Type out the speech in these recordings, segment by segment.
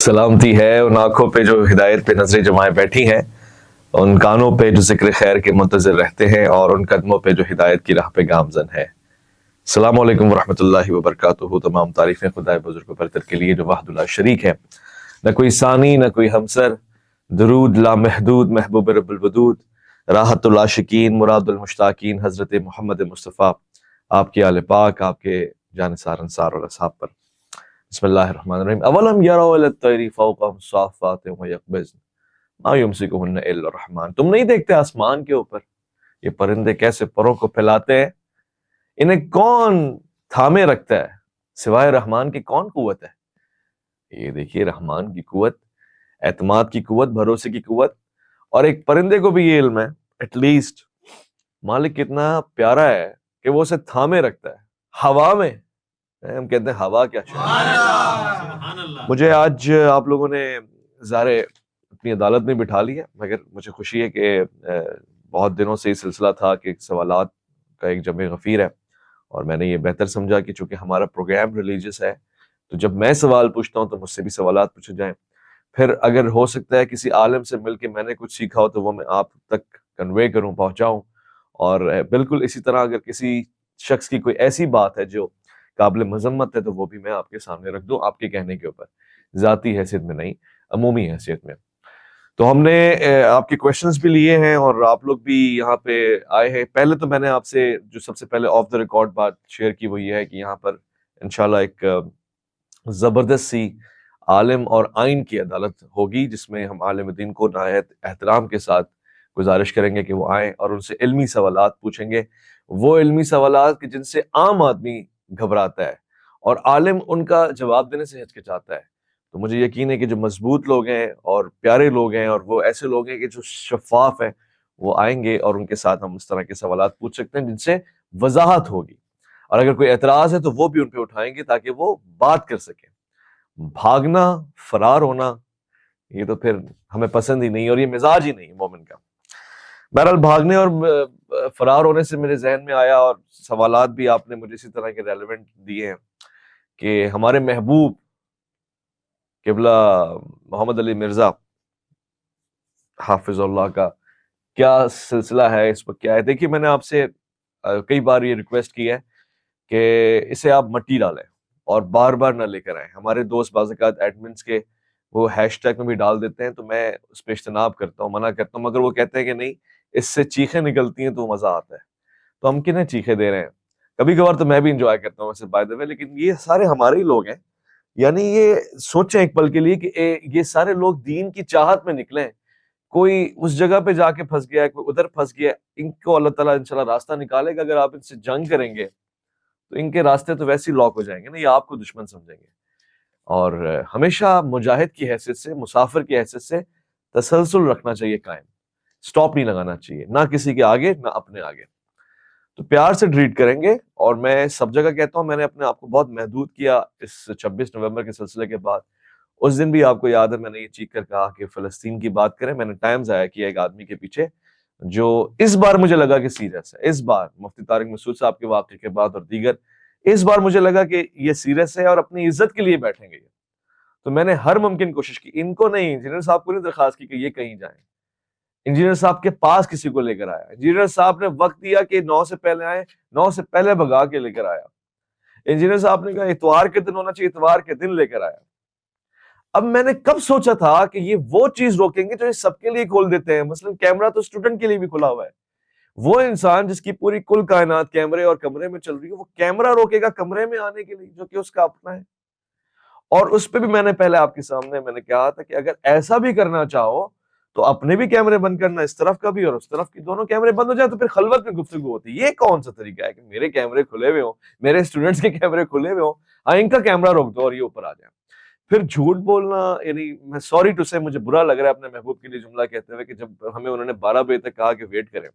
سلامتی ہے ان آنکھوں پہ جو ہدایت پہ نظریں جمائے بیٹھی ہیں، ان کانوں پہ جو ذکر خیر کے منتظر رہتے ہیں، اور ان قدموں پہ جو ہدایت کی راہ پہ گامزن ہے۔ السلام علیکم ورحمۃ اللہ وبرکاتہ۔ تمام تعریفیں خدائے بزرگ و برتر کے لیے جو وحدہ لا شریک ہے، نہ کوئی ثانی نہ کوئی ہمسر، درود لامحدود محبوب رب الودود، راحت العاشقین مراد المشتاقین حضرت محمد مصطفیٰ، آپ کے آل پاک، آپ کے جانثار انصار اور اصحاب پر۔ بسم اللہ الرحمن الرحیم۔ اولم یروا الی الطیر فوقہم صافات ویقبضن ما یمسکہن الا الرحمن۔ تم نہیں دیکھتے آسمان کے اوپر یہ پرندے کیسے پروں کو پھیلاتے ہیں؟ انہیں کون تھامے رکھتا ہے سوائے رحمان کی؟ کون قوت ہے؟ یہ دیکھیے رحمان کی قوت، اعتماد کی قوت، بھروسے کی قوت، اور ایک پرندے کو بھی یہ علم ہے ایٹ لیسٹ مالک کتنا پیارا ہے کہ وہ اسے تھامے رکھتا ہے ہوا میں۔ ہم کہتے ہیں ہوا کیا شے۔ مجھے آج آپ لوگوں نے ظاہر اپنی عدالت میں بٹھا لیا، مگر مجھے خوشی ہے کہ بہت دنوں سے یہ سلسلہ تھا کہ سوالات کا ایک جمع غفیر ہے، اور میں نے یہ بہتر سمجھا کہ چونکہ ہمارا پروگرام ریلیجیس ہے تو جب میں سوال پوچھتا ہوں تو مجھ سے بھی سوالات پوچھے جائیں، پھر اگر ہو سکتا ہے کسی عالم سے مل کے میں نے کچھ سیکھا ہو تو وہ میں آپ تک کنوے کروں، پہنچاؤں، اور بالکل اسی طرح اگر کسی شخص کی کوئی ایسی بات ہے جو قابل مذمت ہے تو وہ بھی میں آپ کے سامنے رکھ دوں، آپ کے کہنے کے اوپر، ذاتی حیثیت میں نہیں، عمومی حیثیت میں۔ تو ہم نے آپ کے کویشچنز بھی لیے ہیں اور آپ لوگ بھی یہاں پہ آئے ہیں۔ پہلے تو میں نے آپ سے جو سب سے پہلے آف دا ریکارڈ بات شیئر کی وہ یہ ہے کہ یہاں پر انشاءاللہ ایک زبردست سی عالم اور آئین کی عدالت ہوگی، جس میں ہم عالم دین کو نہایت احترام کے ساتھ گزارش کریں گے کہ وہ آئیں اور ان سے علمی سوالات پوچھیں گے، وہ علمی سوالات کہ جن سے عام آدمی گھبراتا ہے اور عالم ان کا جواب دینے سے ہچکچاتا ہے۔ تو مجھے یقین ہے کہ جو مضبوط لوگ ہیں اور پیارے لوگ ہیں اور وہ ایسے لوگ ہیں کہ جو شفاف ہیں، وہ آئیں گے اور ان کے ساتھ ہم اس طرح کے سوالات پوچھ سکتے ہیں جن سے وضاحت ہوگی، اور اگر کوئی اعتراض ہے تو وہ بھی ان پہ اٹھائیں گے تاکہ وہ بات کر سکیں۔ بھاگنا، فرار ہونا، یہ تو پھر ہمیں پسند ہی نہیں اور یہ مزاج ہی نہیں مومن کا۔ بہرحال بھاگنے اور فرار ہونے سے میرے ذہن میں آیا، اور سوالات بھی آپ نے مجھے اسی طرح کے ریلیونٹ دیے ہیں، کہ ہمارے محبوب قبلہ محمد علی مرزا حافظ اللہ کا کیا سلسلہ ہے، اس وقت کیا ہے؟ دیکھیے میں نے آپ سے کئی بار یہ ریکویسٹ کی ہے کہ اسے آپ مٹی ڈالیں اور بار بار نہ لے کر آئیں۔ ہمارے دوست بعض اوقات ایڈمنس کے وہ ہیش ٹیگ میں بھی ڈال دیتے ہیں تو میں اس پہ اجتناب کرتا ہوں، منع کرتا ہوں، مگر وہ کہتے ہیں کہ نہیں، اس سے چیخیں نکلتی ہیں تو مزہ آتا ہے۔ تو ہم کنہیں چیخیں دے رہے ہیں؟ کبھی کبھار تو میں بھی انجوائے کرتا ہوں ویسے بائی دا وے، لیکن یہ سارے ہمارے ہی لوگ ہیں۔ یعنی یہ سوچیں ایک پل کے لیے کہ یہ سارے لوگ دین کی چاہت میں نکلیں، کوئی اس جگہ پہ جا کے پھنس گیا ہے، کوئی ادھر پھنس گیا ہے، ان کو اللہ تعالیٰ انشاءاللہ راستہ نکالے گا۔ اگر آپ ان سے جنگ کریں گے تو ان کے راستے تو ویسے ہی لاک ہو جائیں گے نا، یہ آپ کو دشمن سمجھیں گے۔ اور ہمیشہ مجاہد کی حیثیت سے، مسافر کی حیثیت سے تسلسل رکھنا چاہیے قائم، سٹاپ نہیں لگانا چاہیے، نہ کسی کے آگے نہ اپنے آگے۔ تو پیار سے ٹریٹ کریں گے، اور میں سب جگہ کہتا ہوں میں نے اپنے آپ کو بہت محدود کیا اس 26 نومبر کے سلسلے کے بعد۔ اس دن بھی آپ کو یاد ہے میں نے یہ چیخ کر کہا کہ فلسطین کی بات کریں، میں نے ٹائم ضائع کیا ایک آدمی کے پیچھے جو اس بار مجھے لگا کہ سیریس ہے۔ اس بار مفتی طارق مسعود صاحب کے واقعے کے بعد اور دیگر، اس بار مجھے لگا کہ یہ سیریس ہے اور اپنی عزت کے لیے بیٹھیں گے، تو میں نے ہر ممکن کوشش کی، ان کو نہیں، انجینئر صاحب کو نہیں درخواست کی کہ یہ کہیں جائیں۔ انجینئر صاحب کے پاس کسی کو لے کر آیا، انجینئر صاحب نے وقت دیا کہ 9 سے پہلے آئے، 9 سے پہلے بھگا کے لے کر آیا۔ انجینئر صاحب نے کہا اتوار کے دن ہونا چاہیے، اتوار کے دن لے کر آیا۔ اب میں نے کب سوچا تھا کہ یہ وہ چیز روکیں گے جو یہ سب کے لیے کھول دیتے ہیں، مثلا کیمرہ تو اسٹوڈنٹ کے لیے بھی کھلا ہوا ہے۔ وہ انسان جس کی پوری کل کائنات کیمرے اور کمرے میں چل رہی ہے، وہ کیمرہ روکے گا کمرے میں آنے کے لیے جو کہ اس کا اپنا ہے؟ اور اس پہ بھی میں نے پہلے آپ کے سامنے میں نے کہا تھا کہ اگر ایسا بھی کرنا چاہو تو اپنے بھی کیمرے بند کرنا، اس طرف کا بھی اور اس طرف کی، دونوں کیمرے بند ہو جائے تو پھر خلوت میں گفتگو ہوتی ہے۔ یہ کون سا طریقہ ہے کہ میرے کیمرے کھلے ہوئے ہوں، میرے اسٹوڈنٹس کے کیمرے کھلے ہوئے ہوں، ان کا کیمرہ روک دو اور یہ اوپر آ جائیں؟ پھر جھوٹ بولنا، یعنی میں سوری ٹو سے، مجھے برا لگ رہا ہے اپنے محبوب کے لیے جملہ کہتے ہوئے کہ جب ہمیں انہوں نے 12 بجے تک کہا کہ ویٹ کریں،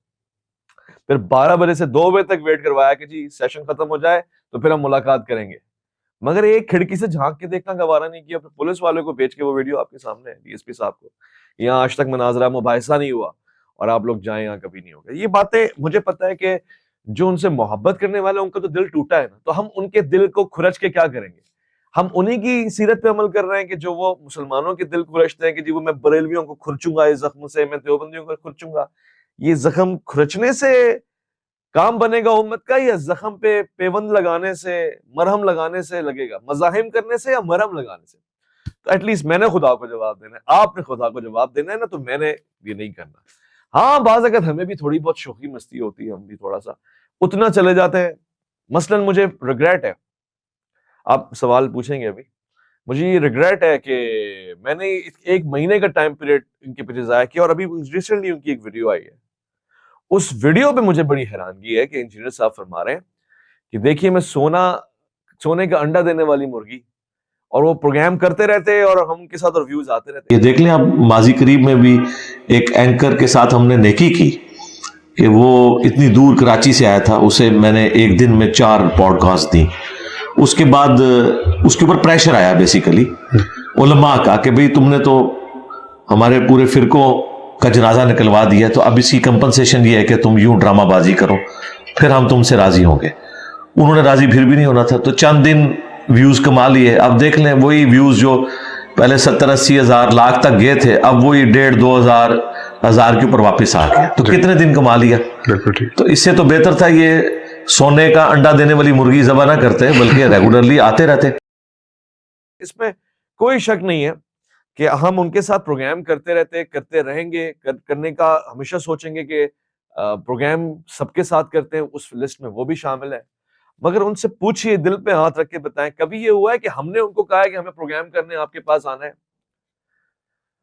پھر 12 بجے سے 2 بجے تک ویٹ کروایا کہ جی سیشن ختم ہو جائے تو پھر ہم ملاقات کریں گے، مگر ایک کھڑکی سے جھانک کے دیکھنا گوارا نہیں کیا۔ پھر پولیس والے کو بھیج کے، وہ ویڈیو آپ کے سامنے ہے، ڈی ایس پی صاحب کو، یہاں آج تک مناظرہ مباحثہ نہیں ہوا اور آپ لوگ جائیں، یہاں کبھی نہیں ہوگا۔ یہ باتیں مجھے پتا ہے کہ جو ان سے محبت کرنے والے ان کا تو دل ٹوٹا ہے نا، تو ہم ان کے دل کو کھرچ کے کیا کریں گے؟ ہم انہی کی سیرت پہ عمل کر رہے ہیں کہ جو وہ مسلمانوں کے دل کھرچتے ہیں کہ جی وہ میں بریلویوں کو کھرچوں گا اس زخم سے، میں دیوبندیوں کو کھرچوں گا. یہ زخم کھرچنے سے کام بنے گا امت کا، یا زخم پہ پیوند لگانے سے، مرہم لگانے سے لگے گا؟ مزاحم کرنے سے یا مرہم لگانے سے؟ تو ایٹ لیسٹ میں نے خدا کو جواب دینا ہے، آپ نے خدا کو جواب دینا ہے نا، تو میں نے یہ نہیں کرنا. ہاں بعض اگر ہمیں بھی تھوڑی بہت شوخی مستی ہوتی ہے، ہم بھی تھوڑا سا اتنا چلے جاتے ہیں. مثلا مجھے ریگریٹ ہے، آپ سوال پوچھیں گے ابھی، مجھے یہ ریگریٹ ہے کہ میں نے 1 مہینے کا ٹائم پیریڈ ان کے پیچھے ضائع کیا، اور ابھی ریسنٹلی ان کی ایک ویڈیو آئی ہے. اس ویڈیو پہ مجھے بڑی حیرانگی ہے کہ انجینئر صاحب فرما رہے ہیں کہ دیکھیے میں سونے کا انڈا دینے والی مرغی، اور وہ پروگرام کرتے رہتے اور ہم ان کے ساتھ ریویوز آتے رہتے. یہ دیکھ لیں آپ، ماضی قریب میں بھی ایک اینکر کے ساتھ ہم نے نیکی کی کہ وہ اتنی دور کراچی سے آیا تھا، اسے میں نے ایک دن میں 4 پوڈ کاسٹ دی. اس کے بعد اس کے اوپر پریشر آیا بیسیکلی علماء کا کہ بھئی تم نے تو ہمارے پورے فرقوں کا جنازہ نکلوا دیا، تو اب اس کی کمپنسیشن یہ ہے کہ تم یوں ڈرامہ بازی کرو، پھر ہم تم سے راضی ہوں گے. انہوں نے راضی پھر بھی نہیں ہونا تھا، تو چند دن ویوز کما لیے. اب دیکھ لیں وہی ویوز جو پہلے 70-80 ہزار لاکھ تک گئے تھے، اب وہی 1.5-2 ہزار کے اوپر واپس آ گئے. تو کتنے دن کما لیا؟ تو اس سے تو بہتر تھا یہ سونے کا انڈا دینے والی مرغی ذبح نہ کرتے بلکہ ریگولرلی آتے رہتے. اس میں کوئی شک نہیں ہے کہ ہم ان کے ساتھ پروگرام کرتے رہتے، کرتے رہیں گے، کرنے کا ہمیشہ سوچیں گے کہ پروگرام سب کے ساتھ کرتے ہیں، اس لسٹ میں وہ بھی شامل ہے. مگر ان سے پوچھئے، دل پہ ہاتھ رکھ کے بتائیں، کبھی یہ ہوا ہے کہ ہم نے ان کو کہا ہے کہ ہمیں پروگرام کرنے آپ کے پاس آنا ہے؟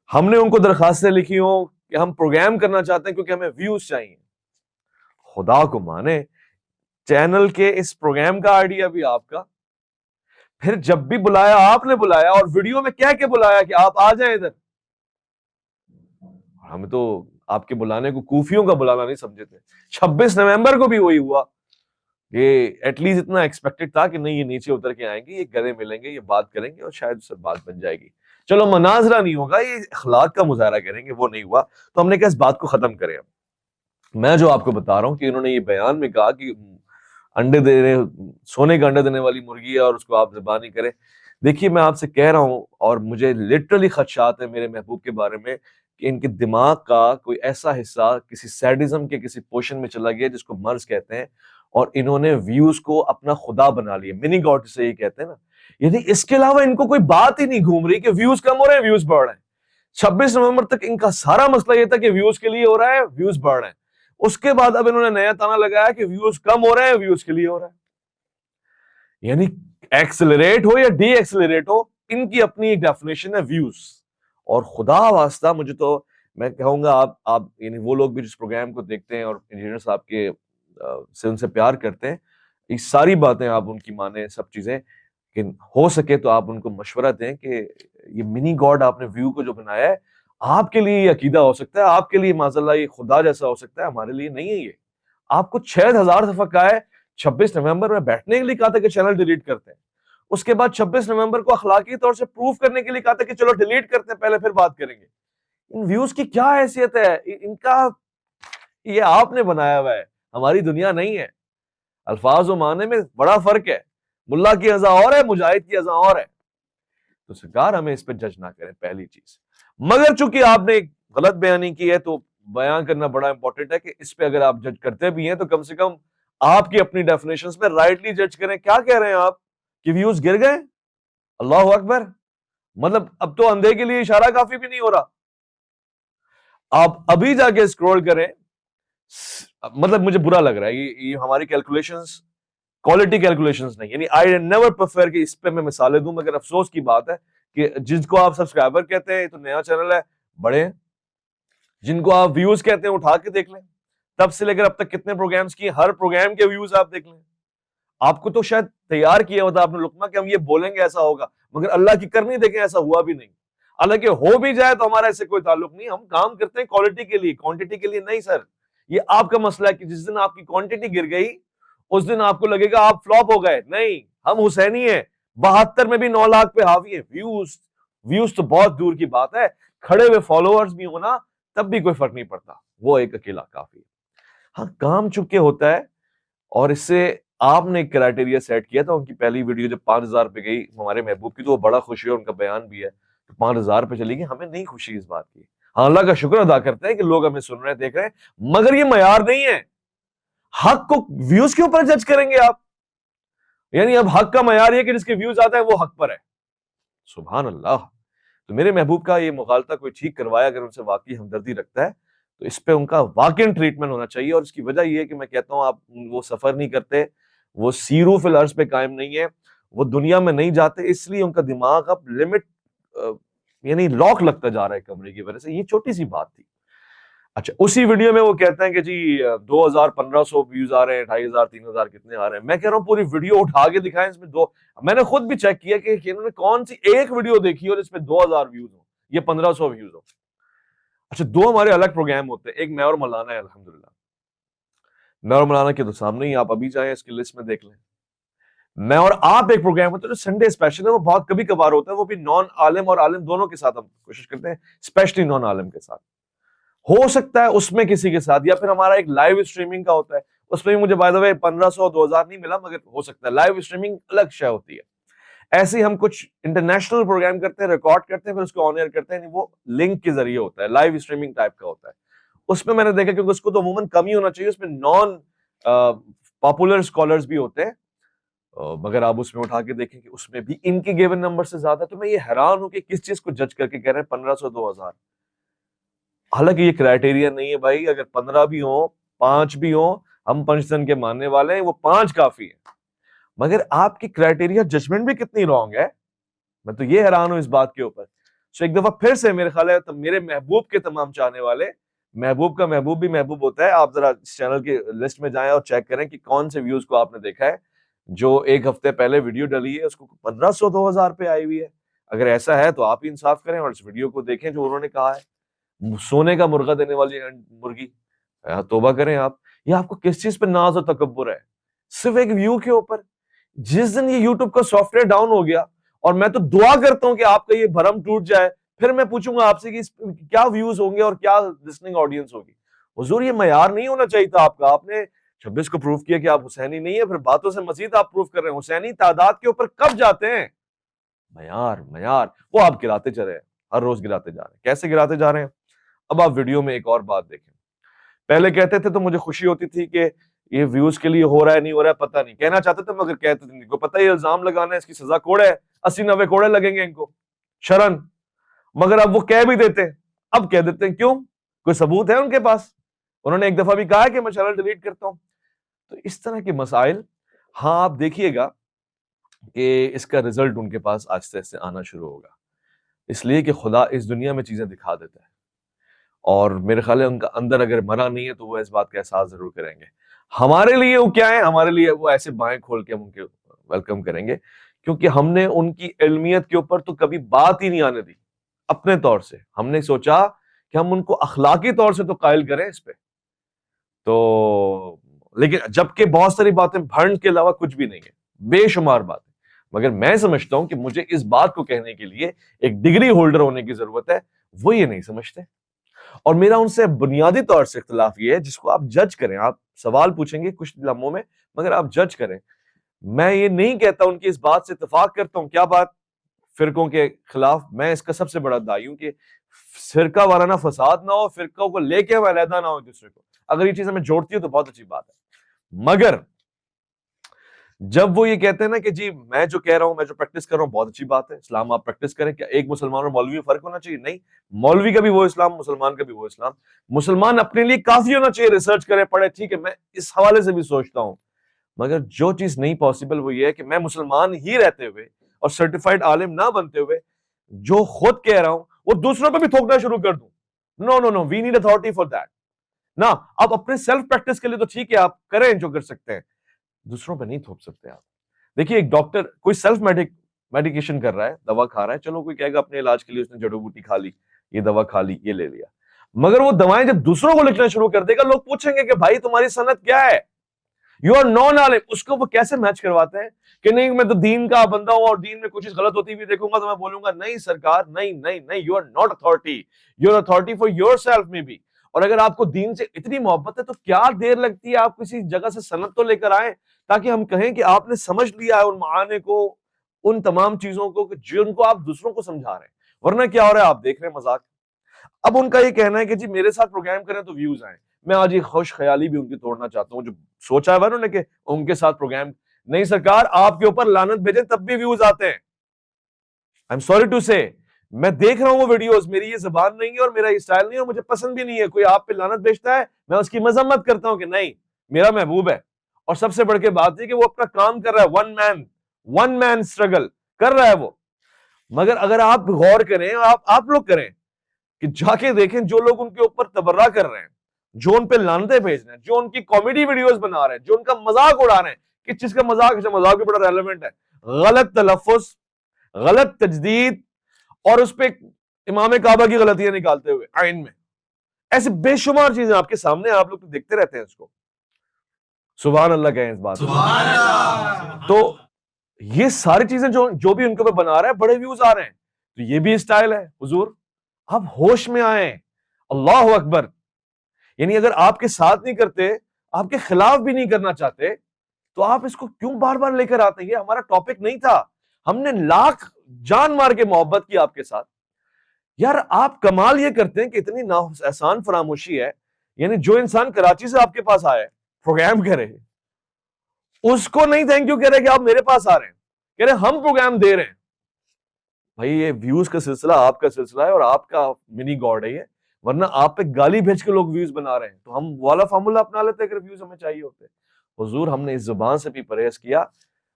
ہم نے ان کو درخواستیں لکھی ہوں کہ ہم پروگرام کرنا چاہتے ہیں کیونکہ ہمیں ویوز چاہیے؟ خدا کو مانے، چینل کے اس پروگرام کا آئیڈیا بھی آپ کا، پھر جب بھی بلایا آپ نے بلایا، اور ویڈیو میں کہہ کے بلایا کہ آپ آ جائیں ادھر. ہم تو آپ کے بلانے کو کوفیوں کا بلانا نہیں سمجھے تھے. 26 نومبر کو بھی وہی ہوا کہ ایٹ لیسٹ اتنا ایکسپیکٹڈ تھا کہ نہیں یہ نیچے اتر کے آئیں گے، یہ گلے ملیں گے، یہ بات کریں گے اور شاید اس سے بات بن جائے گی. چلو مناظرہ نہیں ہوگا، یہ اخلاق کا مظاہرہ کریں گے، وہ نہیں ہوا. تو ہم نے کہا اس بات کو ختم کریں. میں جو آپ کو بتا رہا ہوں کہ انہوں نے یہ بیان میں کہا کہ سونے کا انڈا دینے والی مرغی ہے اور اس کو آپ ذبح نہیں کریں. دیکھیے میں آپ سے کہہ رہا ہوں، اور مجھے لٹرلی خدشات ہیں میرے محبوب کے بارے میں کہ ان کے دماغ کا کوئی ایسا حصہ کسی سیڈزم کے کسی پوشن میں چلا گیا جس کو مرض کہتے ہیں، اور انہوں نے ویوز کو اپنا خدا بنا لیا. منی گاڈ سے یہ کہتے ہیں نا، یعنی اس کے علاوہ ان کو کوئی بات ہی نہیں گھوم رہی کہ ویوز کم ہو رہے ہیں، ویوز بڑھ رہے ہیں. 26 نومبر تک ان کا سارا مسئلہ یہ تھا کہ ویوز کے لیے ہو رہا ہے، ویوز بڑھ رہے ہیں. اس کے بعد اب انہوں نے نیا تانا لگایا کہ ویوز کم ہو رہے ہیں، ویوز کے لیے ہو رہا ہے. یعنی ایکسلریٹ ہو یا ڈی ایکسلریٹ ہو، ان کی اپنی ڈیفینیشن ہے ویوز. اور خدا واسطہ مجھے تو میں کہوں گا آپ یعنی وہ لوگ بھی جس پروگرام کو دیکھتے ہیں اور انجینئر صاحب کے سے ان سے پیار کرتے ہیں، یہ ساری باتیں آپ ان کی مانیں، سب چیزیں. لیکن ہو سکے تو آپ ان کو مشورہ دیں کہ یہ منی گاڈ آپ نے ویو کو جو بنایا ہے، آپ کے لیے یہ عقیدہ ہو سکتا ہے، آپ کے لیے معاذاللہ یہ خدا جیسا ہو سکتا ہے، ہمارے لیے نہیں ہے. یہ آپ کو 6000 دفعہ کہا ہے 26 نومبر میں بیٹھنے کے لیے کہا تھا کہ چینل ڈیلیٹ کرتے ہیں، اس کے بعد 26 نومبر کو اخلاقی طور سے پروف کرنے کے لیے کہا تھا کہ چلو ڈیلیٹ کرتے ہیں، پہلے پھر بات کریں گے. ان ویوز کی کیا حیثیت ہے؟ ان کا یہ آپ نے بنایا ہوا ہے، ہماری دنیا نہیں ہے. الفاظ و معنی میں بڑا فرق ہے، ملا کی ازاں اور ہے، مجاہد کی ازاں اور ہے. تو سرکار ہمیں اس پہ جج نہ کریں، پہلی چیز. مگر چونکہ آپ نے غلط بیانی کی ہے تو بیان کرنا بڑا امپورٹنٹ ہے کہ اس پہ اگر آپ جج کرتے بھی ہیں تو کم سے کم آپ کی اپنی ڈیفینیشنز میں رائٹلی جج کریں. کیا کہہ رہے ہیں آپ کہ ویوز گر گئے؟ اللہ اکبر! مطلب اب تو اندھے کے لیے اشارہ کافی بھی نہیں ہو رہا. آپ ابھی جا کے اسکرول کریں، مطلب مجھے برا لگ رہا ہے، یہ ہماری کیلکولیشنز کوالٹی کیلکولیشنز نہیں. یعنی آئی نیور پریفر کہ اس پہ میں مثالیں دوں، مگر افسوس کی بات ہے کہ جن کو آپ سبسکرائبر کہتے ہیں، یہ تو نیا چینل ہے، بڑے ہیں. جن کو آپ ویوز کہتے ہیں اٹھا کے دیکھ لیں، تب سے لے کر اب تک کتنے پروگرامز کیے، ہر پروگرام کے ویوز آپ دیکھ لیں. آپ کو تو شاید تیار کیا ہوتا آپ نے لقمہ کہ ہم یہ بولیں گے ایسا ہوگا، مگر اللہ کی کرنی دیکھیں ایسا ہوا بھی نہیں. حالانکہ ہو بھی جائے تو ہمارا اس سے کوئی تعلق نہیں، ہم کام کرتے ہیں کوالٹی کے لیے، کوانٹٹی کے لیے نہیں. سر یہ آپ کا مسئلہ ہے کہ جس دن آپ کی کوانٹٹی گر گئی اس دن آپ کو لگے گا آپ فلاپ ہو گئے. نہیں، ہم حسینی ہیں، 72 میں بھی 9 لاکھ پہ حاوی ہیں. ویوز تو بہت دور کی بات ہے، کھڑے ہوئے فالوورز بھی ہونا تب بھی کوئی فرق نہیں پڑتا، وہ ایک اکیلا کافی ہے. ہاں کام چکے ہوتا ہے، اور اس سے آپ نے ایک کرائٹیریا سیٹ کیا تھا. ان کی پہلی ویڈیو جب 5,000 پہ گئی ہمارے محبوب کی تو وہ بڑا خوشی ہے, ان کا بیان بھی ہے, تو 5,000 پہ چلی گئی. ہمیں نہیں خوشی اس بات کی. ہاں اللہ کا شکر ادا کرتے ہیں کہ لوگ ہمیں سن رہے ہیں, دیکھ رہے ہیں, مگر یہ معیار نہیں ہے. حق کو ویوز کے اوپر جج کریں گے آپ؟ یعنی اب حق کا معیار یہ کہ جس کے ویوز آتا ہے وہ حق پر ہے. سبحان اللہ. تو میرے محبوب کا یہ مغالطہ کوئی ٹھیک کروایا, اگر ان سے واقعی ہمدردی رکھتا ہے تو اس پہ ان کا واقعی ٹریٹمنٹ ہونا چاہیے. اور اس کی وجہ یہ ہے کہ میں کہتا ہوں آپ وہ سفر نہیں کرتے, وہ سیرو فی الارض پہ قائم نہیں ہے, وہ دنیا میں نہیں جاتے, اس لیے ان کا دماغ اب لمٹ یعنی لاک لگتا جا رہا ہے کمرے کی وجہ سے. یہ چھوٹی سی بات تھی. اچھا, اسی ویڈیو میں وہ کہتے ہیں کہ جی 2,000 1,500 ویوز آ رہے ہیں, 2,500 3,000 کتنے آ رہے ہیں. میں کہہ رہا ہوں پوری ویڈیو اٹھا کے دکھائیں, اس میں میں نے خود بھی چیک کیا کہ انہوں نے کون سی ایک ویڈیو دیکھی اور اس پہ 2,000 ویوز ہو یا 1,500 ویوز ہو. اچھا, 2 ہمارے الگ پروگرام ہوتے ہیں, ایک میں اور مولانا ہے. الحمدللہ میں اور مولانا کے تو سامنے ہی, آپ ابھی جائیں اس کی لسٹ میں دیکھ لیں. میں اور آپ ایک پروگرام ہوتا ہے جو سنڈے اسپیشل ہے, وہ بہت کبھی کبھار ہوتا ہے, وہ بھی نان عالم اور عالم دونوں کے ساتھ ہم کوشش کرتے ہیں, اسپیشلی نان عالم کے ساتھ. ہو سکتا ہے اس میں کسی کے ساتھ, یا پھر ہمارا ایک لائیو اسٹریمنگ کا ہوتا ہے, اس میں بھی مجھے بائی دی وے 1,500 2,000 نہیں ملا, مگر ہو سکتا ہے. لائیو اسٹریمنگ الگ شے ہوتی ہے. ایسے ہی ہم کچھ انٹرنیشنل پروگرام کرتے ہیں, ریکارڈ کرتے ہیں, پھر اس کو آن ایئر کرتے ہیں, وہ لنک کے ذریعے ہوتا ہے, لائیو اسٹریمنگ ٹائپ کا ہوتا ہے. اس میں نے دیکھا کیونکہ اس کو تو عموماً کم ہی ہونا چاہیے, اس میں نان پاپولر اسکالرز بھی ہوتے ہیں, مگر آپ اس میں اٹھا کے دیکھیں کہ اس میں بھی ان کے گیون نمبر سے زیادہ. تو میں یہ حیران ہوں کہ کس چیز کو جج کر کے کہہ رہے ہیں 1,500 2,000. حالانکہ یہ کرائٹیریا نہیں ہے بھائی. اگر 15 بھی ہوں, 5 بھی ہوں, ہم پنجتن کے ماننے والے ہیں, وہ 5 کافی ہیں. مگر آپ کی کرائٹیریا ججمنٹ بھی کتنی رانگ ہے. میں تو یہ حیران ہوں اس بات کے اوپر. سو ایک دفعہ پھر سے میرے خیال ہے میرے محبوب کے تمام چاہنے والے, محبوب کا محبوب بھی محبوب ہوتا ہے, آپ ذرا اس چینل کی لسٹ میں جائیں اور چیک کریں کہ کون سے ویوز کو آپ نے دیکھا ہے. جو ایک ہفتے پہلے ویڈیو ڈلی ہے اس کو 1,500 2,000 پہ آئی ہوئی ہے. اگر ایسا ہے تو آپ ہی انصاف کریں اور اس ویڈیو کو دیکھیں جو انہوں نے کہا ہے. سونے کا مرغہ دینے والی مرغی, توبہ کریں آپ. یہ آپ کو کس چیز پہ ناز و تکبر ہے؟ صرف ایک ویو کے اوپر. جس دن یہ یوٹیوب کا سافٹ ویئر ڈاؤن ہو گیا, اور میں تو دعا کرتا ہوں کہ آپ کا یہ بھرم ٹوٹ جائے, پھر میں پوچھوں گا آپ سے کہ کیا ویوز ہوں گے اور کیا لسننگ آڈینس ہوگی. حضور یہ معیار نہیں ہونا چاہیے تھا آپ کا. آپ نے 26 کو پروف کیا کہ آپ حسینی نہیں ہے, پھر باتوں سے مزید آپ پروف کر رہے ہیں. حسینی تعداد کے اوپر کب جاتے ہیں؟ معیار وہ آپ گراتے چلے ہیں, ہر روز گراتے جا رہے ہیں. کیسے گراتے جا رہے ہیں؟ اب آپ ویڈیو میں ایک اور بات دیکھیں. پہلے کہتے تھے تو مجھے خوشی ہوتی تھی کہ یہ ویوز کے لیے ہو رہا ہے نہیں ہو رہا ہے پتہ نہیں, کہنا چاہتے تھے مگر کہتے تھے نہیں کو پتہ, یہ الزام لگانا ہے, اس کی سزا کوڑے ہے, 80-90 کوڑے لگیں گے ان کو شرن. مگر اب وہ کہہ بھی دیتے ہیں, اب کہہ دیتے ہیں کیوں؟ کوئی ثبوت ہے ان کے پاس؟ انہوں نے ایک دفعہ بھی کہا کہ میں چینل ڈیلیٹ کرتا ہوں. تو اس طرح کے مسائل, ہاں آپ دیکھیے گا کہ اس کا رزلٹ ان کے پاس آہستہ آہستہ آنا شروع ہوگا, اس لیے کہ خدا اس دنیا میں چیزیں دکھا دیتا ہے. اور میرے خیال ہے ان کا اندر اگر مرا نہیں ہے تو وہ اس بات کا احساس ضرور کریں گے. ہمارے لیے وہ کیا ہے, ہمارے لیے وہ ایسے بائیں کھول کے ہم ان کے ویلکم کریں گے, کیونکہ ہم نے ان کی علمیت کے اوپر تو کبھی بات ہی نہیں آنے دی. اپنے طور سے ہم نے سوچا کہ ہم ان کو اخلاقی طور سے تو قائل کریں اس پہ, تو لیکن جبکہ بہت ساری باتیں بھنڈ کے علاوہ کچھ بھی نہیں ہے, بے شمار باتیں. مگر میں سمجھتا ہوں کہ مجھے اس بات کو کہنے کے لیے ایک ڈگری ہولڈر ہونے کی ضرورت ہے, وہ یہ نہیں سمجھتے. اور میرا ان سے بنیادی طور سے اختلاف یہ ہے, جس کو آپ جج کریں, آپ سوال پوچھیں گے کچھ لمحوں میں مگر آپ جج کریں. میں یہ نہیں کہتا ان کی اس بات سے اتفاق کرتا ہوں, کیا بات فرقوں کے خلاف, میں اس کا سب سے بڑا داعی ہوں کہ فرقہ وارانہ فساد نہ ہو, فرقوں کو لے کے ہم علیحدہ نہ ہو دوسرے کو. اگر یہ چیز ہمیں جوڑتی ہے تو بہت اچھی بات ہے. مگر جب وہ یہ کہتے ہیں نا کہ جی میں جو کہہ رہا ہوں, میں جو پریکٹس کر رہا ہوں بہت اچھی بات ہے, اسلام آپ پریکٹس کریں, کیا ایک مسلمان اور مولوی میں فرق ہونا چاہیے؟ نہیں, مولوی کا بھی وہ اسلام, مسلمان کا بھی وہ اسلام. مسلمان اپنے لیے کافی ہونا چاہیے, ریسرچ کرے, پڑھے, ٹھیک ہے, میں اس حوالے سے بھی سوچتا ہوں. مگر جو چیز نہیں پاسبل وہ یہ ہے کہ میں مسلمان ہی رہتے ہوئے اور سرٹیفائڈ عالم نہ بنتے ہوئے جو خود کہہ رہا ہوں وہ دوسروں پہ بھی تھوکنا شروع کر دوں. No, we need authority for that. نا آپ اپنے سیلف پریکٹس کے لیے تو ٹھیک ہے, آپ کریں جو کر سکتے ہیں, دوسروں پہ نہیں تھوپ سکتے آپ. دیکھیے ایک ڈاکٹر کوئی سیلف میڈیکیشن کر رہا ہے, دوا کھا رہا ہے, چلو کوئی کہے گا اپنے علاج کے لیے اس نے جڑی بوٹی کھا لی, یہ دوا کھا لی, یہ لے لیا. مگر وہ دوائیں جب دوسروں کو لکھنا شروع کر دے گا, لوگ پوچھیں گے کہ بھائی تمہاری سند کیا ہے, یو آر نان عالم. اس کو وہ کیسے میچ کرواتے ہیں کہ نہیں میں تو دین کا بندہ ہوں اور دین میں کچھ چیز غلط ہوتی ہوئی دیکھوں گا تو میں بولوں گا نہیں سرکار, نہیں, you are not authority, you are authority for yourself میں بھی. اور اگر آپ کو دین سے اتنی محبت ہے تو کیا دیر لگتی ہے, آپ کسی جگہ سے سند تو لے کر آئیں تاکہ ہم کہیں کہ آپ نے سمجھ لیا ہے ان معانی کو, ان تمام چیزوں کو جن کو آپ دوسروں کو سمجھا رہے ہیں. ورنہ کیا ہو رہا ہے, آپ دیکھ رہے ہیں مذاق. اب ان کا یہ کہنا ہے کہ جی میرے ساتھ پروگرام کریں تو ویوز آئیں. میں آج یہ خوش خیالی بھی ان کی توڑنا چاہتا ہوں جو سوچا ہے انہوں نے کہ ان کے ساتھ پروگرام. نہیں سرکار, آپ کے اوپر لعنت بھیجیں تب بھی ویوز آتے ہیں. آئی ایم سوری ٹو سے, میں دیکھ رہا ہوں وہ ویڈیوز, میری یہ زبان نہیں ہے اور میرا یہ سٹائل نہیں ہے اور مجھے پسند بھی نہیں ہے. کوئی آپ پہ لعنت بھیجتا ہے میں اس کی مذمت کرتا ہوں کہ نہیں, میرا محبوب ہے. اور سب سے بڑھ کے بات ہے کہ وہ اپنا کام کر رہا ہے, ون مین اسٹرگل کر رہا ہے وہ. مگر اگر آپ غور کریں, آپ لوگ کریں کہ جا کے دیکھیں جو لوگ ان کے اوپر تبرہ کر رہے ہیں, جو ان پہ لعنتیں بھیج رہے ہیں, جو ان کی کامیڈی ویڈیوز بنا رہے ہیں, جو ان کا مذاق اڑا رہے ہیں, کہ چیز کا مذاق بھی بڑا ریلیونٹ ہے, غلط تلفظ, غلط تجدید, اور اس پہ امام کعبہ کی غلطیاں نکالتے ہوئے آئین میں. ایسے بے شمار چیزیں آپ کے سامنے, آپ لوگ تو دیکھتے رہتے ہیں اس کو. سبحان اللہ کہیں اس بات. سبحان اللہ. تو یہ ساری چیزیں جو بھی ان کے اوپر بنا رہا ہے, بڑے ویوز آ رہے ہیں. تو یہ بھی اسٹائل ہے. حضور آپ ہوش میں آئیں. اللہ اکبر. یعنی اگر آپ کے ساتھ نہیں کرتے, آپ کے خلاف بھی نہیں کرنا چاہتے, تو آپ اس کو کیوں بار بار لے کر آتے ہیں؟ یہ ہمارا ٹاپک نہیں تھا. ہم نے لاکھ جان مار کے محبت کی آپ کے ساتھ. یار آپ کمال یہ کرتے ہیں کہ اتنی احسان فراموشی ہے. یعنی جو انسان کراچی سے آپ کے پاس آیا ہے, پروگرام کرے, اس کو نہیں تھینک یو کہہ رہے کہ آپ میرے پاس آ رہے ہیں, کہہ رہے ہم پروگرام دے رہے ہیں. بھائی یہ ویوز کا سلسلہ آپ کا سلسلہ ہے اور آپ کا منی گاڈ ہے یہ, ورنہ آپ پہ گالی بھیج کے لوگ ویوز بنا رہے ہیں. تو ہم والا فارمولا اپنا لیتے اگر ویوز ہمیں چاہیے ہوتے. حضور ہم نے اس زبان سے بھی پرہیز کیا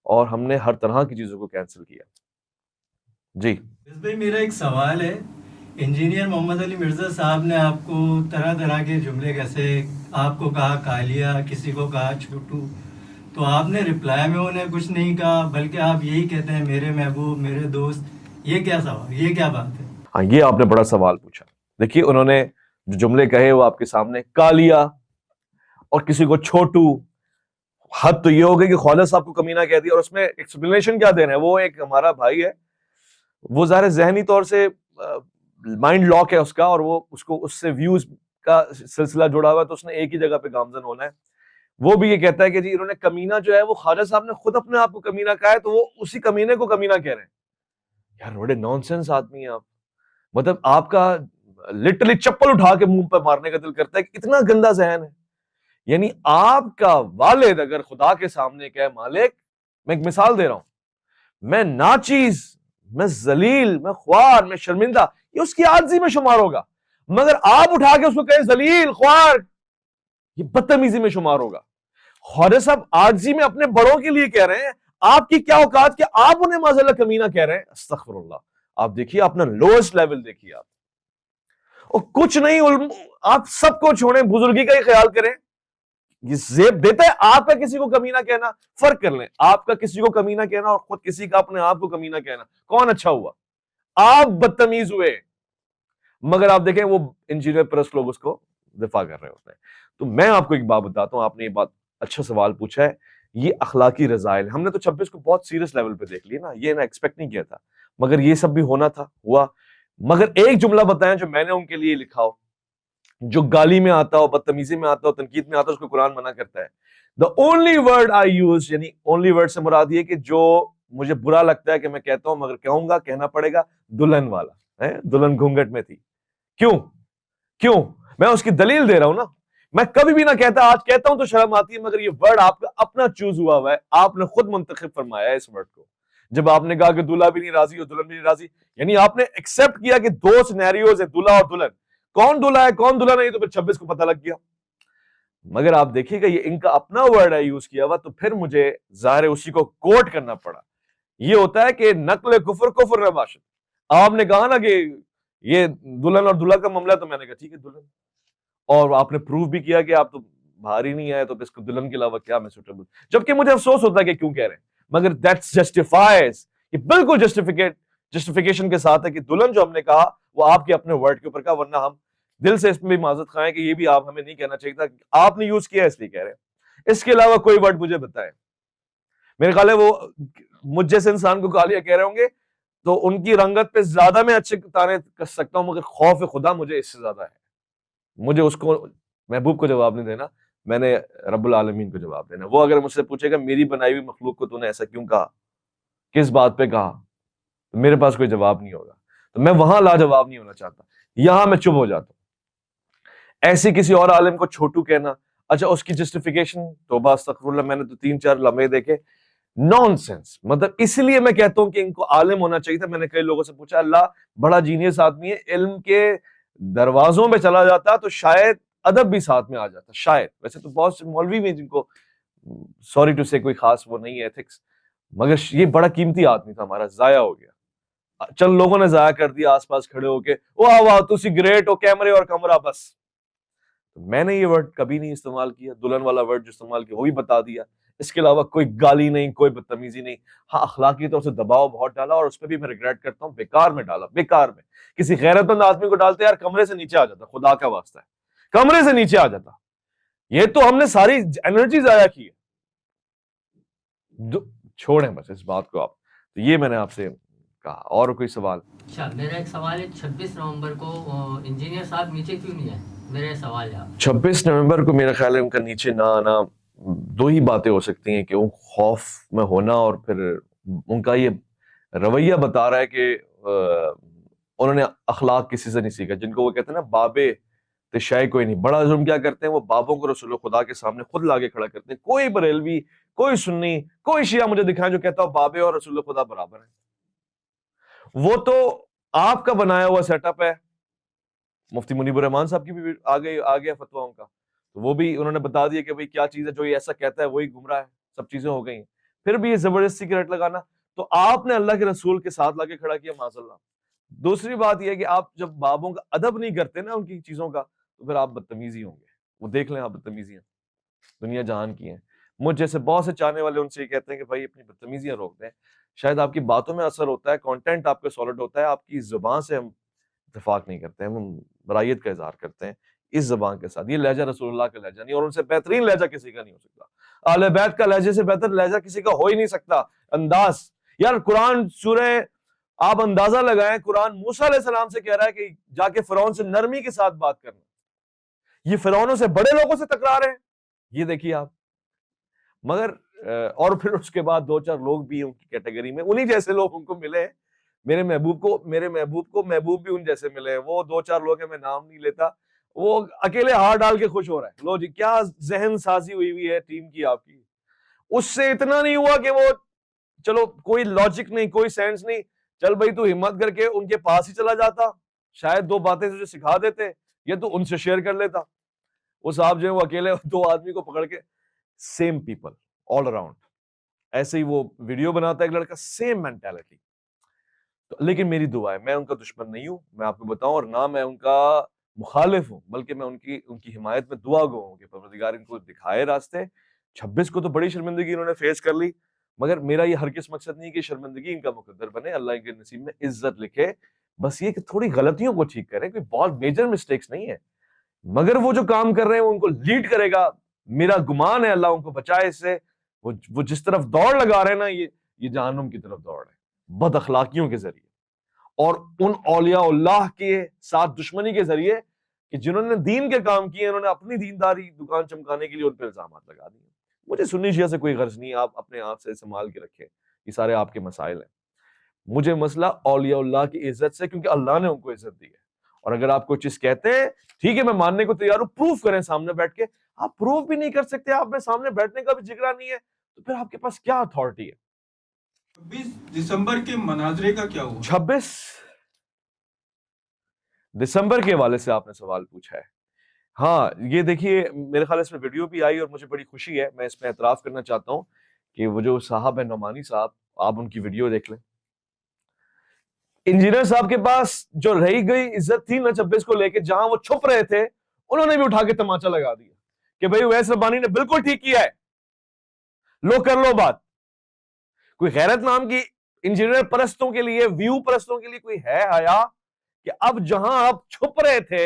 اور ہم نے ہر طرح کی چیزوں کو کینسل کیا. جی بھائی میرا ایک سوال ہے, انجینئر محمد علی مرزا صاحب نے آپ کو طرح طرح کے جملے کیسے آپ کو کہا کالیا, کسی کو کہا چھوٹو, تو آپ نے رپلائی میں انہیں کچھ نہیں کہا بلکہ آپ یہی کہتے ہیں میرے محبوب, میرے دوست. یہ کیا سوال, یہ کیا بات ہے؟ ہاں یہ آپ نے بڑا سوال پوچھا. دیکھیے انہوں نے جو جملے کہے وہ آپ کے سامنے, کالیا اور کسی کو چھوٹو. حد تو یہ ہو گئی کہ خواجہ صاحب کو کمینہ کہہ دیا, اور اس میں ایکسپلینیشن کیا دے رہے ہیں؟ وہ ایک ہمارا بھائی ہے, وہ ظاہر ذہنی طور سے مائنڈ لاک ہے اس کا, اور وہ اس سے ویوز کا سلسلہ جڑا ہوا ہے, تو اس نے ایک ہی جگہ پہ گامزن ہونا ہے. وہ بھی یہ کہتا ہے کہ جی انہوں نے کمینہ جو ہے وہ خواجہ صاحب نے خود اپنے آپ کو کمینہ کہا ہے, تو وہ اسی کمینے کو کمینہ کہہ رہے ہیں. یار بڑے نان سینس آدمی ہیں آپ. مطلب آپ کا لٹرلی چپل اٹھا کے منہ پہ مارنے کا دل کرتا ہے کہ اتنا گندا ذہن ہے. یعنی آپ کا والد اگر خدا کے سامنے کہے مالک, میں ایک مثال دے رہا ہوں, میں ناچیز, میں ذلیل, میں خوار, میں شرمندہ, یہ اس کی عاجزی میں شمار ہوگا. مگر آپ اٹھا کے اس کو کہیں ذلیل, خوار, یہ بدتمیزی میں شمار ہوگا. خواجہ صاحب عاجزی میں اپنے بڑوں کے لیے کہہ رہے ہیں, آپ کی کیا اوقات کہ آپ انہیں معاذ اللہ کمینہ کہہ رہے ہیں. استغفر اللہ. آپ دیکھیے اپنا لوئسٹ لیول دیکھیے آپ. اور کچھ نہیں, آپ سب کو چھوڑیں, بزرگی کا ہی خیال کریں. یہ زیب دیتا ہے آپ کا کسی کو کمینہ کہنا. فرق کر لیں, آپ کا کسی کو کمینہ کہنا اور خود کسی کا اپنے آپ کو کمینہ کہنا, کون اچھا ہوا؟ آپ بدتمیز ہوئے. مگر آپ دیکھیں وہ انجینئر پرست لوگ اس کو دفاع کر رہے ہوتے ہیں. تو میں آپ کو ایک بات بتاتا ہوں, آپ نے یہ بات اچھا سوال پوچھا ہے. یہ اخلاقی رذائل, ہم نے تو 26 کو بہت سیریس لیول پہ دیکھ لیا نا, یہ نہ ایکسپیکٹ نہیں کیا تھا, مگر یہ سب بھی ہونا تھا, ہوا. مگر ایک جملہ بتائیں جو میں نے ان کے لیے لکھا ہو, جو گالی میں آتا ہو, بدتمیزی میں آتا ہو, تنقید میں آتا ہو, اس کو قرآن منع کرتا ہے. The only word I use, یعنی only word سے مراد یہ کہ جو مجھے برا لگتا ہے کہ میں کہتا ہوں, مگر کہوں گا, کہنا پڑے گا, دلہن والا. دلہن گھونگھٹ میں تھی. کیوں میں اس کی دلیل دے رہا ہوں نا. میں کبھی بھی نہ کہتا, آج کہتا ہوں تو شرم آتی ہے, مگر یہ ورڈ آپ کا اپنا چوز ہوا ہوا ہے, آپ نے خود منتخب فرمایا ہے اس ورڈ کو. جب آپ نے کہا کہ دلہا بھی نہیں راضی اور دلہن بھی نہیں راضی, یعنی آپ نے ایکسپٹ کیا کہ دو سینیریوز ہیں, دلہا اور دلہن. کون دلہا ہے کون دلہن نہیں, تو پھر 26 کو پتہ لگ گیا. مگر آپ دیکھیے گا یہ ان کا اپنا ورڈ ہے یوز کیا ہوا, تو پھر مجھے ظاہر اسی کو کوٹ کرنا پڑا. یہ ہوتا ہے کہ نقل کفر نباشد. آپ نے کہا نا کہ یہ دلہن اور دلہا کا معاملہ, تو میں نے کہا ٹھیک ہے دلہن, اور آپ نے پروف بھی کیا کہ آپ تو باہر ہی نہیں آئے, تو اس کو دلہن کے علاوہ کیا میں سوٹیبل. جبکہ مجھے افسوس ہوتا ہے کہ کیوں کہہ رہے ہیں, مگر دیٹس جسٹیفائز, یہ بالکل جسٹیفیکیشن کے ساتھ ہے کہ دلہن جو ہم نے کہا وہ آپ کے اپنے ورڈ کے اوپر کہا, ورنہ ہم دل سے اس میں بھی معذرت خواہیں کہ یہ بھی آپ ہمیں نہیں کہنا چاہیے تھا, آپ نے یوز کیا اس لیے کہہ رہے ہیں. اس کے علاوہ کوئی ورڈ مجھے بتائیں. میرے خیال ہے وہ مجھ جیسے انسان کو گالیاں کہہ رہے ہوں گے تو ان کی رنگت پہ زیادہ میں اچھے تانے کر سکتا ہوں, مگر خوف خدا مجھے اس سے زیادہ ہے. مجھے اس کو محبوب کو جواب نہیں دینا, میں نے رب العالمین کو جواب دینا. وہ اگر مجھ سے پوچھے گا میری بنائی ہوئی مخلوق کو تو نے ایسا کیوں کہا, کس بات پہ کہا, تو میرے پاس کوئی جواب نہیں ہوگا. تو میں وہاں لاجواب نہیں ہونا چاہتا, یہاں میں چپ ہو جاتا ہوں. ایسے کسی اور عالم کو چھوٹو کہنا, اچھا اس کی جسٹیفیکیشن توبہ استغفر اللہ, میں نے تو 3-4 لمحے دیکھے, نان سینس. مطلب اس لیے میں کہتا ہوں کہ ان کو عالم ہونا چاہیے تھا. میں نے کئی لوگوں سے پوچھا, اللہ بڑا جینیس آدمی ہے, علم کے دروازوں میں چلا جاتا تو شاید ادب بھی ساتھ میں آ جاتا, شاید. ویسے تو بہت سے مولوی میں جن کو سوری ٹو سے کوئی خاص وہ نہیں ہے ایتھکس, مگر یہ بڑا قیمتی آدمی تھا ہمارا, ضائع ہو گیا. چند لوگوں نے ضائع کر دیا آس پاس کھڑے ہو کے, واہ واہ تسی گریٹ ہو, کیمرے اور کمرہ بس. میں نے یہ ورڈ کبھی نہیں استعمال کیا, دلہن والا ورڈ جو استعمال کیا وہ بھی بتا دیا. اس کے علاوہ کوئی گالی نہیں, کوئی بدتمیزی نہیں. ہاں اخلاقی طور سے دباؤ بہت ڈالا, اور اس پہ بھی میں ریگریٹ کرتا ہوں, بیکار میں ڈالا, بیکار میں. کسی غیرت مند آدمی کو ڈالتے یار کمرے سے نیچے آ جاتا, خدا کا واسطہ ہے کمرے سے نیچے آ جاتا. یہ تو ہم نے ساری انرجی ضائع کی ہے. چھوڑیں بس اس بات کو آپ. تو یہ میں نے آپ سے کہا. اور کوئی سوال؟ اچھا میرا ایک سوال ہے, 26 نومبر کو انجینئر صاحب نیچے کیوں نہیں آئے؟ میرا سوال ہے. 26 نومبر کو میرا خیال ہے ان کا نیچے نہ آنا, دو ہی باتیں ہو سکتی ہیں, کہ وہ خوف میں ہونا, اور پھر ان کا یہ رویہ بتا رہا ہے کہ انہوں نے اخلاق کسی سے نہیں سیکھا. جن کو وہ کہتے ہیں نا بابے تے شے کوئی نہیں. بڑا ظلم کیا کرتے ہیں وہ, بابوں کو رسول خدا کے سامنے خود لاگے کھڑا کرتے ہیں. کوئی بریلوی, کوئی سنی, کوئی شیعہ مجھے دکھائیں جو کہتا ہو بابے اور رسول خدا برابر ہیں. وہ تو آپ کا بنایا ہوا سیٹ اپ ہے. مفتی منیب الرحمان صاحب کی بھی آ گیا فتویٰ ان کا, تو وہ بھی انہوں نے بتا دیا کہ بھئی کیا چیز ہے, جو یہ ایسا کہتا ہے وہی گمراہ ہے. سب چیزیں ہو گئی ہیں. پھر بھی یہ زبردستی کے رٹ لگانا, تو آپ نے اللہ کے رسول کے ساتھ لا کے کھڑا کیا, معاذ اللہ. دوسری بات یہ ہے کہ آپ جب بابوں کا ادب نہیں کرتے نا ان کی چیزوں کا, تو پھر آپ بدتمیزی ہوں گے. وہ دیکھ لیں آپ بدتمیزیاں دنیا جہان کی ہیں. مجھ جیسے بہت سے چاہنے والے ان سے یہ کہتے ہیں کہ بھائی اپنی بدتمیزیاں روک دیں. شاید آپ کی باتوں میں اثر ہوتا ہے, کانٹینٹ آپ کا سالڈ ہوتا ہے, آپ کی زبان سے ہم اتفاق نہیں کرتے ہیں, ہم برائیت کا اظہار کرتے ہیں اس زبان کے ساتھ. یہ لہجہ رسول اللہ کا لہجہ نہیں, اور ان سے بہترین لہجہ کسی کا نہیں ہو سکتا. اہل بیت کا لہجے سے بہتر لہجہ کسی کا ہو ہی نہیں سکتا. انداز یار, قرآن سورہ آپ اندازہ لگائیں, قرآن موسیٰ علیہ السلام سے کہہ رہا ہے کہ جا کے فرعون سے نرمی کے ساتھ بات کرنا. یہ فرعونوں سے بڑے لوگوں سے ٹکرا رہے ہیں, یہ دیکھیے آپ. مگر اور پھر اس کے بعد 2-4 لوگ بھی ان کی کیٹیگری میں, انہی جیسے لوگ ان کو ملے. میرے محبوب کو محبوب بھی ان جیسے ملے. وہ 2-4 لوگ ہیں, میں نام نہیں لیتا, وہ اکیلے ہار ڈال کے خوش ہو رہا ہے. لو جی کیا ذہن سازی ہوئی ہے ٹیم کی آپ کی. اس سے اتنا نہیں ہوا کہ وہ چلو کوئی لاجک نہیں, کوئی سینس نہیں, چل بھائی تو ہمت کر کے ان کے پاس ہی چلا جاتا, شاید 2 باتیں تجھے سکھا دیتے, یہ تو ان سے شیئر کر لیتا. وہ صاحب جو ہے وہ اکیلے 2 آدمی کو پکڑ کے, سیم پیپل آل اراؤنڈ. ایسے ہی وہ ویڈیو بناتا ہے ایک لڑکا, سیم مینٹالٹی. لیکن میری دعا ہے, میں ان کا دشمن نہیں ہوں, میں آپ کو بتاؤں, اور نہ میں ان کا مخالف ہوں, بلکہ میں ان کی حمایت میں دعا گو ہوں کہ پروردگار ان کو دکھائے راستے. 26 کو تو بڑی شرمندگی انہوں نے فیس کر لی, مگر میرا یہ ہرگز مقصد نہیں کہ شرمندگی ان کا مقدر بنے. اللہ ان کے نصیب میں عزت لکھے. بس یہ کہ تھوڑی غلطیوں کو ٹھیک کریں, کوئی بہت میجر مسٹیکس نہیں ہے, مگر وہ جو کام کر رہے ہیں وہ ان کو لیڈ کرے گا. میرا گمان ہے اللہ ان کو بچائے اس سے. وہ جس طرف دوڑ لگا رہے ہیں نا, یہ جہنم کی طرف دوڑ ہے, بد اخلاقیوں کے ذریعے, اور ان اولیاء اللہ کے ساتھ دشمنی کے ذریعے کہ جنہوں نے دین کے کام کیے, انہوں نے اپنی دینداری دکان چمکانے کے لیے ان پہ الزامات لگا دیے. مجھے سنی شیعہ سے کوئی غرض نہیں, آپ اپنے آپ سے سنبھال کے رکھیں, یہ سارے آپ کے مسائل ہیں. مجھے مسئلہ اولیاء اللہ کی عزت سے, کیونکہ اللہ نے ان کو عزت دی ہے. اور اگر آپ کوئی چیز کہتے ہیں ٹھیک ہے میں ماننے کو تیار ہوں, پروف کریں سامنے بیٹھ کے. آپ پروف بھی نہیں کر سکتے, آپ میں سامنے بیٹھنے کا بھی جگرا نہیں ہے, تو پھر آپ کے پاس کیا اتھارٹی ہے؟ 26 دسمبر کے مناظرے کا کیا ہوا؟ 26 دسمبر کے حوالے سے آپ نے سوال پوچھا ہے. ہاں یہ دیکھیے, میرے خیال اس میں ویڈیو بھی آئی اور مجھے بڑی خوشی ہے. میں اس میں اعتراف کرنا چاہتا ہوں کہ وہ جو صاحب ہے نعمانی صاحب, آپ ان کی ویڈیو دیکھ لیں. انجینئر صاحب کے پاس جو رہی گئی عزت تھی نا 26 کو لے کے, جہاں وہ چھپ رہے تھے انہوں نے بھی اٹھا کے تماچا لگا دیا کہ بھائی اویس ربانی نے بالکل ٹھیک کیا ہے, لو کر لو بات. کوئی غیرت نام کی انجینئر پرستوں کے لیے, ویو پرستوں کے لیے کوئی ہے حیا کہ اب جہاں آپ چھپ رہے تھے,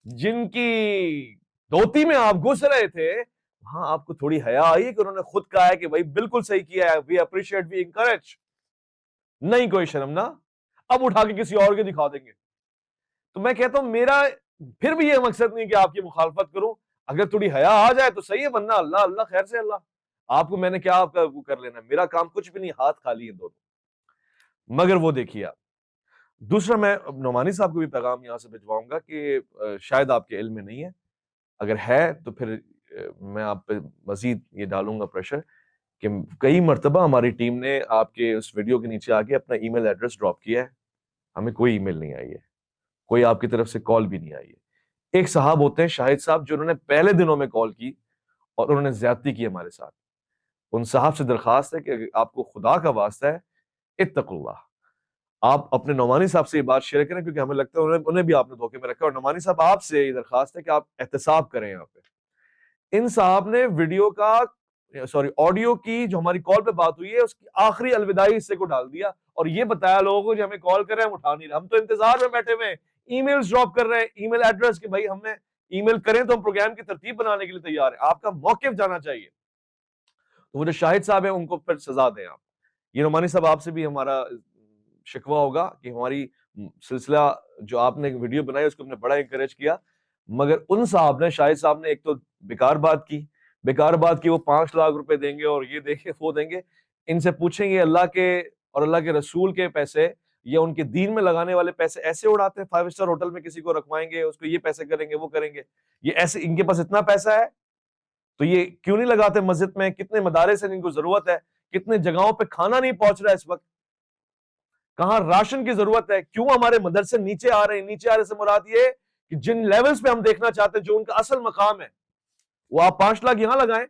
جن کی دھوتی میں آپ گھس رہے تھے, وہاں آپ کو تھوڑی حیا آئی کہ انہوں نے خود کہا ہے کہ بھائی بالکل صحیح کیا ہے, وی اپریشیٹ, وی انکریج. نہیں کوئی شرم نا, اب اٹھا کے کسی اور کے دکھا دیں گے. تو میں کہتا ہوں میرا پھر بھی یہ مقصد نہیں کہ آپ کی مخالفت کروں, اگر تھوڑی حیا آ جائے تو صحیح ہے، ورنہ اللہ اللہ خیر سے اللہ. آپ کو میں نے کیا آپ کا وہ کر لینا ہے، میرا کام کچھ بھی نہیں، ہاتھ خالی ہیں دونوں. مگر وہ دیکھیے آپ. دوسرا میں نعمانی صاحب کو بھی پیغام یہاں سے بھجواؤں گا کہ شاید آپ کے علم میں نہیں ہے، اگر ہے تو پھر میں آپ پہ مزید یہ ڈالوں گا پریشر کہ کئی مرتبہ ہماری ٹیم نے آپ کے اس ویڈیو کے نیچے آگے اپنا ای میل ایڈریس ڈراپ کیا ہے، ہمیں کوئی ای میل نہیں آئی ہے، کوئی آپ کی طرف سے کال بھی نہیں آئی ہے. ایک صاحب ہوتے ہیں شاہد صاحب، جو انہوں نے پہلے دنوں میں کال کی اور انہوں نے زیادتی کی ہمارے ساتھ. ان صاحب سے درخواست ہے کہ آپ کو خدا کا واسطہ ہے، اتقوا اللہ، آپ اپنے نعمانی صاحب سے یہ بات شیئر کریں، کیونکہ ہمیں لگتا ہے انہیں بھی آپ نے دھوکے میں رکھا. اور نعمانی صاحب آپ سے یہ درخواست ہے کہ آپ احتساب کریں یہاں پہ. ان صاحب نے ویڈیو کا آڈیو کی جو ہماری کال پہ بات ہوئی ہے اس کی آخری الوداعی حصے کو ڈال دیا اور یہ بتایا لوگوں کو جو ہمیں کال کر رہے ہیں ہم اٹھا نہیں رہے، ہم تو انتظار میں بیٹھے ہوئے ہیں، ای میلز ڈراپ کر رہے ہیں، ای میل ایڈریس کہ بھائی ہم نے ای میل کریں تو ہم پروگرام کی ترتیب بنانے کے لیے تیار ہیں، آپ کا موقف جانا چاہیے. تو وہ جو شاہد صاحب ہیں ان کو پھر سزا دیں آپ. یہ نعمانی صاحب آپ سے بھی ہمارا شکوہ ہوگا کہ ہماری سلسلہ جو آپ نے ویڈیو بنائی اس کو ہم نے بڑا انکریج کیا، مگر ان صاحب نے شاہد صاحب نے ایک تو بیکار بات کی وہ 5 لاکھ روپے دیں گے اور یہ دیں گے وہ دیں گے. ان سے پوچھیں گے اللہ کے اور اللہ کے رسول کے پیسے یا ان کے دین میں لگانے والے پیسے ایسے اڑاتے ہیں؟ 5 اسٹار ہوٹل میں کسی کو رکھوائیں گے، اس کو یہ پیسے کریں گے وہ کریں گے، یہ ایسے ان کے پاس اتنا پیسہ ہے تو یہ کیوں نہیں لگاتے مسجد میں؟ کتنے مدارس ہیں جن کو ضرورت ہے، کتنے جگہوں پہ کھانا نہیں پہنچ رہا ہے اس وقت، کہاں راشن کی ضرورت ہے، کیوں ہمارے مدرسے نیچے آ رہے ہیں؟ نیچے آ رہے سے مراد یہ کہ جن لیولز پہ ہم دیکھنا چاہتے ہیں جو ان کا اصل مقام ہے وہ آپ 5 لاکھ یہاں لگائیں.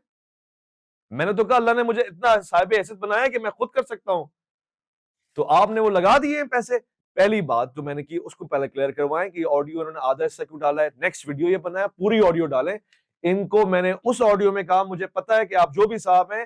میں نے تو کہا اللہ نے مجھے اتنا صاحب حیثیت بنایا کہ میں خود کر سکتا ہوں، تو آپ نے وہ لگا دیے پیسے. پہلی بات جو میں نے کی اس کو پہلے کلیئر کروائیں کہ آڈیو انہوں نے آدھا حصہ کیوں ڈالا ہے، نیکسٹ ویڈیو یہ بنایا پوری آڈیو ڈالیں. ان کو میں نے اس آڈیو میں کہا مجھے پتا ہے کہ آپ جو بھی صاحب ہیں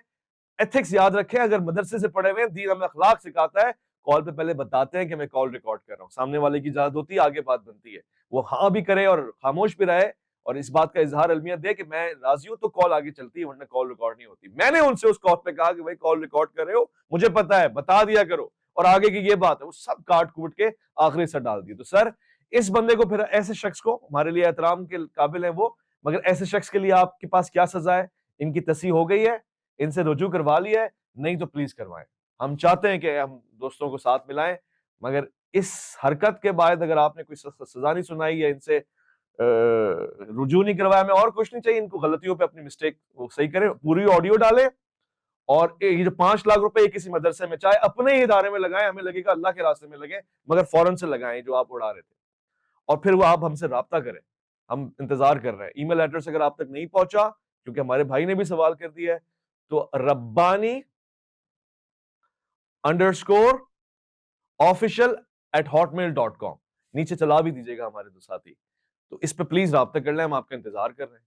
ایتھکس یاد رکھیں، اگر مدرسے سے پڑھے ہوئے ہیں، دین ہمیں اخلاق سکھاتا ہے، کال پہ پہلے بتاتے ہیں کہ میں کال ریکارڈ کر رہا ہوں، سامنے والے کی اجازت ہوتی ہے آگے بات بنتی ہے، وہ ہاں بھی کرے اور خاموش بھی رہے اور اس بات کا اظہار علمیہ دے کہ میں راضی ہوں تو کال آگے چلتی ہے ورنہ کال ریکارڈ نہیں ہوتی. میں نے ان سے اس کال پہ کہا کہ بھائی کال ریکارڈ کر رہے ہو مجھے پتا ہے، بتا دیا کرو اور آگے کی یہ بات ہے، وہ سب کاٹ کوٹ کے آخری سے ڈال دی. تو سر اس بندے کو پھر ایسے شخص کو ہمارے لیے احترام کے قابل ہیں وہ، مگر ایسے شخص کے لیے آپ کے پاس کیا سزا ہے؟ ان کی تصحیح ہو گئی ہے، ان سے رجوع کروا لیا ہے، نہیں تو پلیز کروائیں. ہم چاہتے ہیں کہ ہم دوستوں کو ساتھ ملائیں، مگر اس حرکت کے بعد اگر آپ نے کوئی سزا نہیں سنائی یا ان سے رجوع نہیں کروایا، میں اور کچھ نہیں چاہیے، ان کو غلطیوں پہ اپنی مسٹیک وہ صحیح کریں، پوری آڈیو ڈالیں اور یہ جو 5 لاکھ روپے کسی مدرسے میں چاہے اپنے ہی ادارے میں لگائیں، ہمیں لگے گا اللہ کے راستے میں لگیں، مگر فوراً سے لگائیں جو آپ اڑا رہے تھے. اور پھر وہ آپ ہم سے رابطہ کریں، ہم انتظار کر رہے ہیں. ای میل ایڈریس اگر آپ تک نہیں پہنچا کیونکہ ہمارے بھائی نے بھی سوال کر دیا ہے تو rabbani_official@hotmail.com نیچے چلا بھی دیجیے گا ہمارے دو ساتھی، تو اس پہ پلیز رابطہ کر لیں، ہم آپ کا انتظار کر رہے ہیں.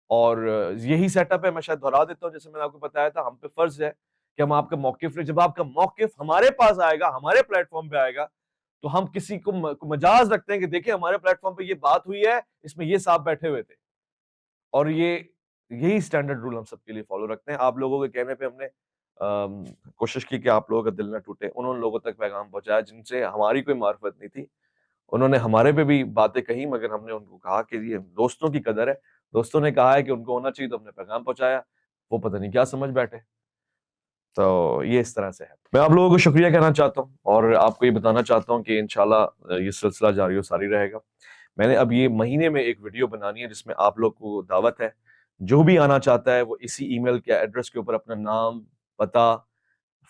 اور یہی سیٹ اپ ہے، میں شاید دہرا دیتا ہوں جیسے میں نے آپ کو بتایا تھا، ہم پہ فرض ہے کہ ہم آپ کا موقف لیں. جب آپ کا موقف ہمارے پاس آئے گا، ہمارے پلیٹ فارم پہ آئے گا تو ہم کسی کو مجاز رکھتے ہیں کہ دیکھیں ہمارے پلیٹ فارم پہ یہ بات ہوئی ہے، اس میں یہ صاحب بیٹھے ہوئے تھے، اور یہی سٹینڈرڈ رول ہم سب کے لیے فالو رکھتے ہیں. آپ لوگوں کے کہنے پہ ہم نے کوشش کی کہ آپ لوگوں کا دل نہ ٹوٹے. انہوں نے لوگوں تک پیغام پہنچایا جن سے ہماری کوئی معرفت نہیں تھی، انہوں نے ہمارے پہ بھی باتیں کہی، مگر ہم نے ان کو کہا کہ یہ دوستوں کی قدر ہے، دوستوں نے کہا ہے کہ ان کو ہونا چاہیے تو ہم نے پیغام پہنچایا، وہ پتہ نہیں کیا سمجھ بیٹھے. تو یہ اس طرح سے ہے. میں آپ لوگوں کو شکریہ کہنا چاہتا ہوں اور آپ کو یہ بتانا چاہتا ہوں کہ انشاءاللہ یہ سلسلہ جاری و ساری رہے گا. میں نے اب یہ مہینے میں ایک ویڈیو بنانی ہے جس میں آپ لوگ کو دعوت ہے، جو بھی آنا چاہتا ہے وہ اسی ای میل کے ایڈریس کے اوپر اپنا نام، پتہ،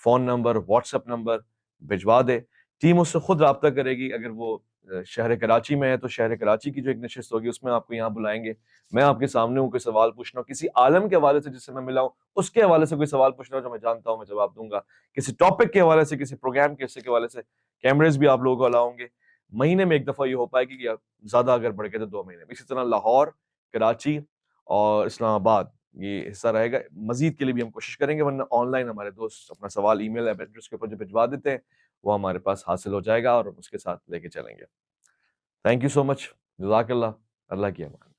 phone number, what's app number بھجوا دے. ٹیم اس سے خود رابطہ کرے گی. اگر وہ شہر کراچی میں ہے تو شہر کراچی کی جو ایک نشست ہوگی اس میں آپ کو یہاں بلائیں گے. میں آپ کے سامنے ہوں، کوئی سوال پوچھنا ہو کسی عالم کے حوالے سے جس سے میں ملا ہوں اس کے حوالے سے کوئی سوال پوچھنا ہو جو میں جانتا ہوں میں جواب دوں گا. کسی ٹاپک کے حوالے سے، کسی پروگرام کے حصے کے حوالے سے کیمرز بھی آپ لوگوں کو الاؤں گے. مہینے میں ایک دفعہ یہ ہو پائے گی کہ زیادہ اگر بڑھ کے تو 2 مہینے میں. اسی طرح لاہور، کراچی اور اسلام آباد یہ حصہ رہے گا. مزید کے لیے بھی ہم کوشش کریں گے، ورنہ آن لائن ہمارے دوست اپنا سوال ای میل ایڈریس کے اوپر جو بھجوا دیتے ہیں وہ ہمارے پاس حاصل ہو جائے گا اور ہم اس کے ساتھ لے کے چلیں گے. تھینک یو سو مچ. جزاک اللہ. اللہ کی امان.